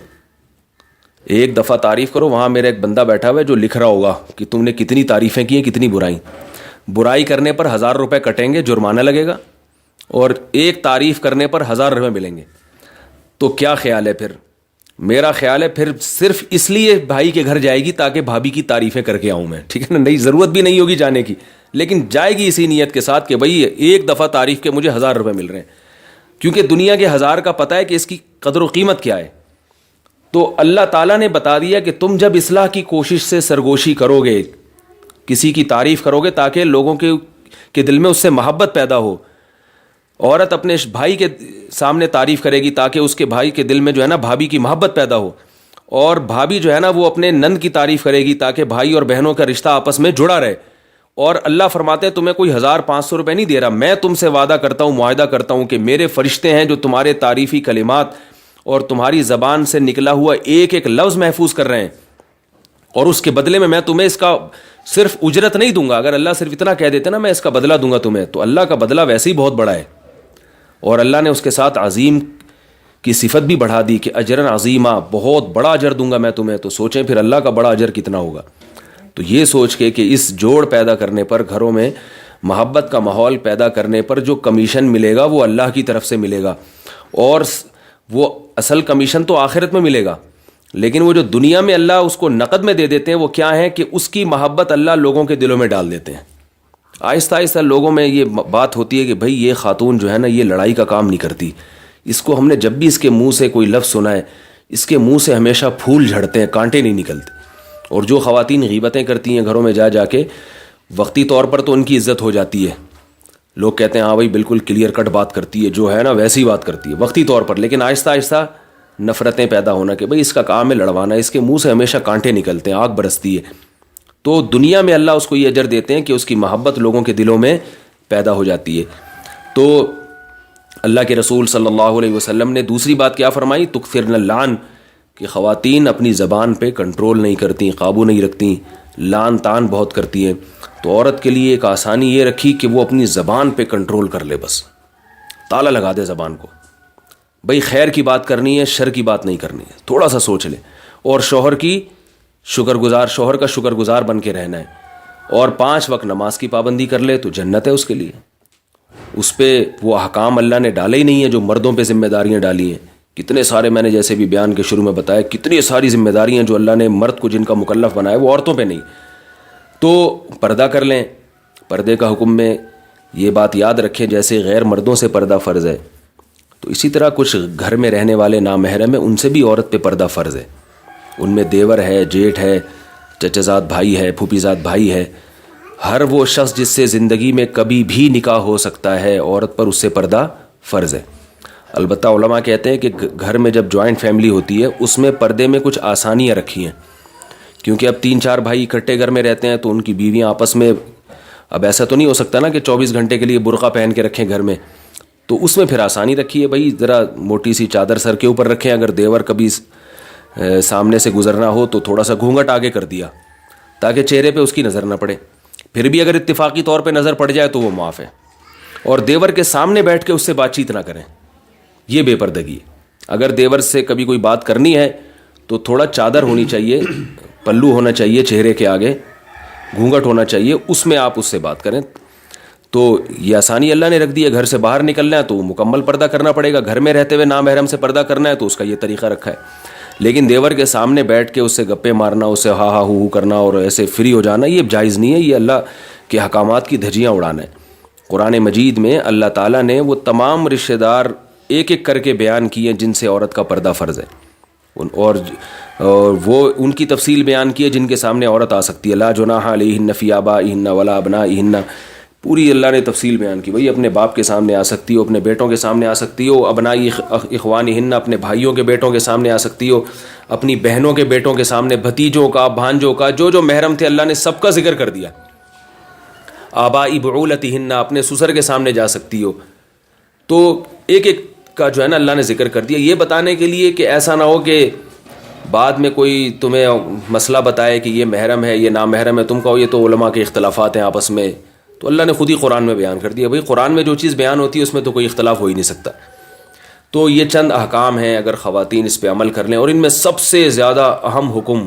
ایک دفعہ تعریف کرو، وہاں میرا ایک بندہ بیٹھا ہوا ہے جو لکھ رہا ہوگا کہ تم نے کتنی تعریفیں کی ہیں، کتنی برائی کرنے پر 1000 روپے کٹیں گے، جرمانہ لگے گا، اور ایک تعریف کرنے پر 1000 روپے ملیں گے. تو کیا خیال ہے پھر؟ میرا خیال ہے پھر صرف اس لیے بھائی کے گھر جائے گی تاکہ بھابھی کی تعریفیں کر کے آؤں میں، ٹھیک ہے نا، نہیں ضرورت بھی نہیں ہوگی جانے کی، لیکن جائے گی اسی نیت کے ساتھ کہ بھائی ایک دفعہ تعریف کے مجھے 1000 روپے مل رہے ہیں، کیونکہ دنیا کے 1000 کا پتہ ہے کہ اس کی قدر و قیمت کیا ہے. تو اللہ تعالیٰ نے بتا دیا کہ تم جب اصلاح کی کوشش سے سرگوشی کرو گے، کسی کی تعریف کرو گے تاکہ لوگوں کے دل میں اس سے محبت پیدا ہو. عورت اپنے بھائی کے سامنے تعریف کرے گی تاکہ اس کے بھائی کے دل میں جو ہے نا بھابھی کی محبت پیدا ہو، اور بھابھی جو ہے نا وہ اپنے نند کی تعریف کرے گی تاکہ بھائی اور بہنوں کا رشتہ آپس میں جڑا رہے. اور اللہ فرماتے ہیں تمہیں کوئی 1500 روپے نہیں دے رہا، میں تم سے وعدہ کرتا ہوں، معاہدہ کرتا ہوں کہ میرے فرشتے ہیں جو تمہارے تعریفی کلمات اور تمہاری زبان سے نکلا ہوا ایک ایک لفظ محفوظ کر رہے ہیں، اور اس کے بدلے میں تمہیں اس کا صرف اجرت نہیں دوں گا. اگر اللہ صرف اتنا کہہ دیتے نا میں اس کا بدلہ دوں گا تمہیں، تو اللہ کا بدلہ ویسے ہی بہت بڑا ہے، اور اللہ نے اس کے ساتھ عظیم کی صفت بھی بڑھا دی کہ اجرن عظیمہ، بہت بڑا اجر دوں گا میں تمہیں، تو سوچیں پھر اللہ کا بڑا اجر کتنا ہوگا. تو یہ سوچ کے کہ اس جوڑ پیدا کرنے پر، گھروں میں محبت کا ماحول پیدا کرنے پر جو کمیشن ملے گا وہ اللہ کی طرف سے ملے گا، اور وہ اصل کمیشن تو آخرت میں ملے گا، لیکن وہ جو دنیا میں اللہ اس کو نقد میں دے دیتے ہیں وہ کیا ہے کہ اس کی محبت اللہ لوگوں کے دلوں میں ڈال دیتے ہیں. آہستہ آہستہ لوگوں میں یہ بات ہوتی ہے کہ بھائی یہ خاتون جو ہے نا یہ لڑائی کا کام نہیں کرتی، اس کو ہم نے جب بھی اس کے منہ سے کوئی لفظ سنا ہے اس کے منہ سے ہمیشہ پھول جھڑتے ہیں، کانٹے نہیں نکلتے. اور جو خواتین غیبتیں کرتی ہیں گھروں میں جا کے، وقتی طور پر تو ان کی عزت ہو جاتی ہے، لوگ کہتے ہیں ہاں بھائی بالکل کلیئر کٹ بات کرتی ہے، جو ہے نا ویسی بات کرتی ہے وقتی طور پر، لیکن آہستہ آہستہ نفرتیں پیدا ہونا کہ بھائی اس کا کام ہے لڑوانا، اس کے منہ سے ہمیشہ کانٹے نکلتے ہیں، آگ برستی ہے. تو دنیا میں اللہ اس کو یہ اجر دیتے ہیں کہ اس کی محبت لوگوں کے دلوں میں پیدا ہو جاتی ہے. تو اللہ کے رسول صلی اللہ علیہ وسلم نے دوسری بات کیا فرمائی؟ تکثرن اللعن، کہ خواتین اپنی زبان پہ کنٹرول نہیں کرتی، قابو نہیں رکھتی، لعن طعن بہت کرتی ہیں. تو عورت کے لیے ایک آسانی یہ رکھی کہ وہ اپنی زبان پہ کنٹرول کر لے، بس تالا لگا دے زبان کو. بھئی خیر کی بات کرنی ہے، شر کی بات نہیں کرنی ہے، تھوڑا سا سوچ لے. اور شوہر کا شکر گزار بن کے رہنا ہے، اور 5 وقت نماز کی پابندی کر لے تو جنت ہے اس کے لیے. اس پہ وہ احکام اللہ نے ڈالے ہی نہیں ہیں جو مردوں پہ ذمہ داریاں ڈالی ہیں. کتنے سارے، میں نے جیسے بھی بیان کے شروع میں بتایا، کتنی ساری ذمہ داریاں جو اللہ نے مرد کو جن کا مکلف بنایا وہ عورتوں پہ نہیں. تو پردہ کر لیں. پردے کا حکم میں یہ بات یاد رکھیں جیسے غیر مردوں سے پردہ فرض ہے، تو اسی طرح کچھ گھر میں رہنے والے نامحرم ہیں ان سے بھی عورت پہ پردہ فرض ہے. ان میں دیور ہے، جیٹھ ہے، چچا زاد بھائی ہے، پھوپھی زاد بھائی ہے، ہر وہ شخص جس سے زندگی میں کبھی بھی نکاح ہو سکتا ہے عورت پر اس سے پردہ فرض ہے. البتہ علماء کہتے ہیں کہ گھر میں جب جوائنٹ فیملی ہوتی ہے اس میں پردے میں کچھ آسانیاں رکھی ہیں، کیونکہ اب 3-4 بھائی اکٹھے گھر میں رہتے ہیں تو ان کی بیویاں آپس میں، اب ایسا تو نہیں ہو سکتا نا کہ 24 گھنٹے کے لیے برقع پہن کے رکھیں گھر میں، تو اس میں پھر آسانی رکھی ہے. بھائی ذرا موٹی سی چادر سر کے اوپر رکھیں، اگر دیور کبھی سامنے سے گزرنا ہو تو تھوڑا سا گھونگھٹ آگے کر دیا تاکہ چہرے پہ اس کی نظر نہ پڑے. پھر بھی اگر اتفاقی طور پہ نظر پڑ جائے تو وہ معاف ہے. اور دیور کے سامنے بیٹھ کے اس سے بات چیت نہ کریں، یہ بے پردگی ہے. اگر دیور سے کبھی کوئی بات کرنی ہے تو تھوڑا چادر ہونی چاہیے، پلو ہونا چاہیے چہرے کے آگے، گھونگھٹ ہونا چاہیے، اس میں آپ اس سے بات کریں. تو یہ آسانی اللہ نے رکھ دی ہے. گھر سے باہر نکلنا ہے تو مکمل پردہ کرنا پڑے گا، گھر میں رہتے ہوئے نامحرم سے پردہ کرنا ہے تو اس کا یہ طریقہ رکھا ہے. لیکن دیور کے سامنے بیٹھ کے اس سے گپے مارنا، اس سے ہا ہا ہو کرنا اور ایسے فری ہو جانا، یہ جائز نہیں ہے. یہ اللہ کے احکامات کی دھجیاں اڑانا ہے. قرآن مجید میں اللہ تعالیٰ نے وہ تمام رشتہ دار ایک ایک کر کے بیان کیے جن سے عورت کا پردہ فرض ہے، اور وہ ان کی تفصیل بیان کی ہے جن کے سامنے عورت آ سکتی ہے. لا جناح علیہن فی آبائہن ولا ابنائہن، پوری اللہ نے تفصیل بیان کی. بھئی اپنے باپ کے سامنے آ سکتی ہو، اپنے بیٹوں کے سامنے آ سکتی ہو، ابنائی اخوانہن، اپنے بھائیوں کے بیٹوں کے سامنے آ سکتی ہو، اپنی بہنوں کے بیٹوں کے سامنے، بھتیجوں کا، بھانجوں کا، جو محرم تھے اللہ نے سب کا ذکر کر دیا. آبائی بعولتہن، اپنے سسر کے سامنے جا سکتی ہو. تو ایک ایک کا جو ہے نا اللہ نے ذکر کر دیا، یہ بتانے کے لیے کہ ایسا نہ ہو کہ بعد میں کوئی تمہیں مسئلہ بتائے کہ یہ محرم ہے یہ نامحرم ہے، تم کہو یہ تو علماء کے اختلافات ہیں آپس میں. تو اللہ نے خود ہی قرآن میں بیان کر دیا. بھئی قرآن میں جو چیز بیان ہوتی ہے اس میں تو کوئی اختلاف ہو ہی نہیں سکتا. تو یہ چند احکام ہیں، اگر خواتین اس پہ عمل کر لیں، اور ان میں سب سے زیادہ اہم حکم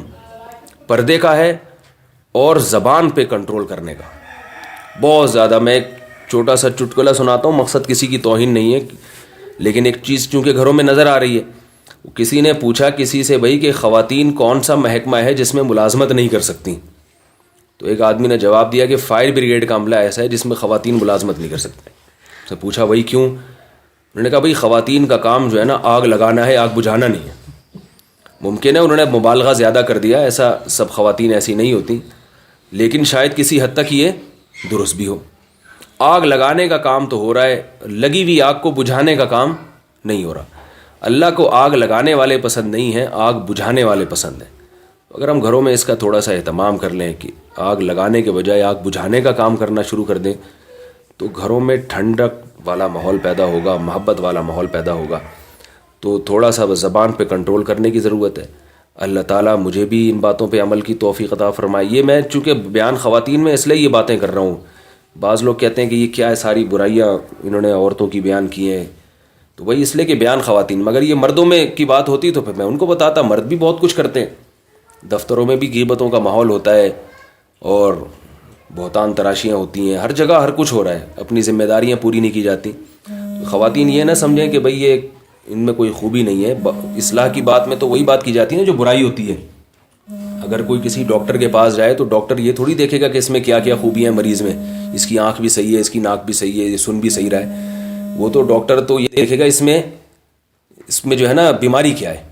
پردے کا ہے اور زبان پہ کنٹرول کرنے کا. بہت زیادہ. میں ایک چھوٹا سا چٹکلا سناتا ہوں، مقصد کسی کی توہین نہیں ہے، لیکن ایک چیز چونکہ گھروں میں نظر آ رہی ہے. کسی نے پوچھا کسی سے بھائی کہ خواتین کون سا محکمہ ہے جس میں ملازمت نہیں کر سکتی؟ تو ایک آدمی نے جواب دیا کہ فائر بریگیڈ کا عملہ ایسا ہے جس میں خواتین ملازمت نہیں کر سکتے. اس نے پوچھا بھائی کیوں؟ انہوں نے کہا بھائی خواتین کا کام جو ہے نا آگ لگانا ہے، آگ بجھانا نہیں ہے. ممکن ہے انہوں نے مبالغہ زیادہ کر دیا، ایسا سب خواتین ایسی نہیں ہوتی، لیکن شاید کسی حد تک یہ درست بھی ہو. آگ لگانے کا کام تو ہو رہا ہے، لگی ہوئی آگ کو بجھانے کا کام نہیں ہو رہا. اللہ کو آگ لگانے والے پسند نہیں ہیں، آگ بجھانے والے پسند ہیں. اگر ہم گھروں میں اس کا تھوڑا سا اہتمام کر لیں کہ آگ لگانے کے بجائے آگ بجھانے کا کام کرنا شروع کر دیں تو گھروں میں ٹھنڈک والا ماحول پیدا ہوگا، محبت والا ماحول پیدا ہوگا. تو تھوڑا سا زبان پہ کنٹرول کرنے کی ضرورت ہے. اللہ تعالیٰ مجھے بھی ان باتوں پہ عمل کی توفیق عطا فرمائے. یہ میں چونکہ بیان خواتین میں اس لیے یہ باتیں کر رہا ہوں. بعض لوگ کہتے ہیں کہ یہ کیا ہے، ساری برائیاں انہوں نے عورتوں کی بیان کی ہیں، تو وہی اس لیے کہ بیان خواتین، مگر یہ مردوں میں کی بات ہوتی تو پھر میں ان کو بتاتا، مرد بھی بہت کچھ کرتے ہیں، دفتروں میں بھی غیبتوں کا ماحول ہوتا ہے اور بہتان تراشیاں ہوتی ہیں، ہر جگہ ہر کچھ ہو رہا ہے، اپنی ذمہ داریاں پوری نہیں کی جاتی. تو خواتین یہ نہ سمجھیں کہ بھئی یہ ان میں کوئی خوبی نہیں ہے. اصلاح کی بات میں تو وہی بات کی جاتی ہے نا جو برائی ہوتی ہے. اگر کوئی کسی ڈاکٹر کے پاس جائے تو ڈاکٹر یہ تھوڑی دیکھے گا کہ اس میں کیا کیا خوبیاں ہیں مریض میں، اس کی آنکھ بھی صحیح ہے، اس کی ناک بھی صحیح ہے، یہ سن بھی صحیح رہا ہے. وہ تو ڈاکٹر تو یہ دیکھے گا اس میں جو ہے نا بیماری کیا ہے.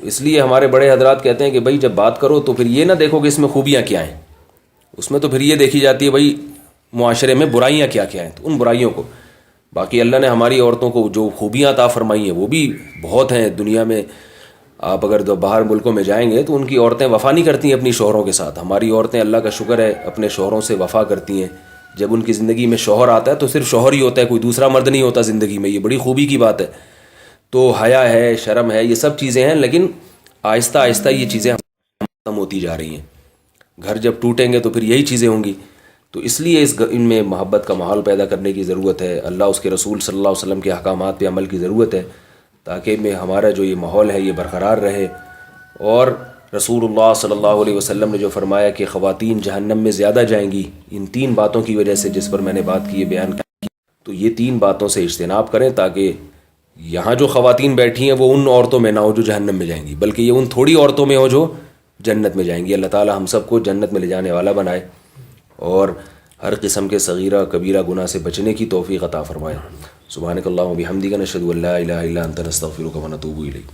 اس لیے ہمارے بڑے حضرات کہتے ہیں کہ بھائی جب بات کرو تو پھر یہ نہ دیکھو کہ اس میں خوبیاں کیا ہیں، اس میں تو پھر یہ دیکھی جاتی ہے بھائی معاشرے میں برائیاں کیا کیا ہیں، تو ان برائیوں کو. باقی اللہ نے ہماری عورتوں کو جو خوبیاں عطا فرمائی ہیں وہ بھی بہت ہیں دنیا میں. آپ اگر باہر ملکوں میں جائیں گے تو ان کی عورتیں وفا نہیں کرتی ہیں اپنی شوہروں کے ساتھ. ہماری عورتیں اللہ کا شکر ہے اپنے شوہروں سے وفا کرتی ہیں. جب ان کی زندگی میں شوہر آتا ہے تو صرف شوہر ہی ہوتا ہے، کوئی دوسرا مرد نہیں ہوتا زندگی میں. یہ بڑی خوبی کی بات ہے. تو حیا ہے، شرم ہے، یہ سب چیزیں ہیں، لیکن آہستہ آہستہ یہ چیزیں ختم ہوتی جا رہی ہیں. گھر جب ٹوٹیں گے تو پھر یہی چیزیں ہوں گی. تو اس لیے ان میں محبت کا ماحول پیدا کرنے کی ضرورت ہے. اللہ اس کے رسول صلی اللہ علیہ وسلم کے احکامات پہ عمل کی ضرورت ہے تاکہ ہمارا جو یہ ماحول ہے یہ برقرار رہے. اور رسول اللہ صلی اللہ علیہ وسلم نے جو فرمایا کہ خواتین جہنم میں زیادہ جائیں گی ان 3 باتوں کی وجہ سے جس پر میں نے بات کی ہے، بیان کی، تو یہ 3 باتوں سے اجتناب کریں تاکہ یہاں جو خواتین بیٹھی ہیں وہ ان عورتوں میں نہ ہو جو جہنم میں جائیں گی، بلکہ یہ ان تھوڑی عورتوں میں ہو جو جنت میں جائیں گی. اللہ تعالی ہم سب کو جنت میں لے جانے والا بنائے اور ہر قسم کے صغیرہ کبیرہ گناہ سے بچنے کی توفیق عطا فرمائے. سبحانک اللہم و بحمدک، نشہد ان لا الہ الا انت، نستغفرک و نتوب الیک.